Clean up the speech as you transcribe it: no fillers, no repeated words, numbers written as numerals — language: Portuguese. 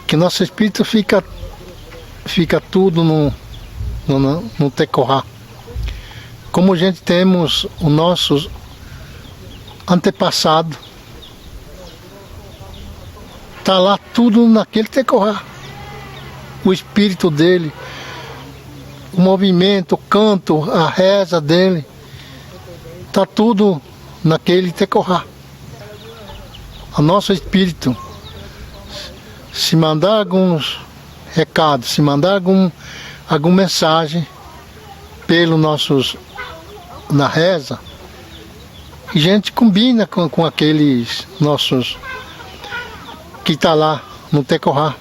que nosso espírito fica tudo no Tecorá. Como a gente temos os nossos antepassados, está lá tudo naquele Tecorá. O espírito dele, o movimento, o canto, a reza dele, está tudo naquele Tecorá. O nosso espírito, se mandar alguns recados, se mandar alguma mensagem na reza, a gente combina com aqueles nossos que está lá no Tecorá.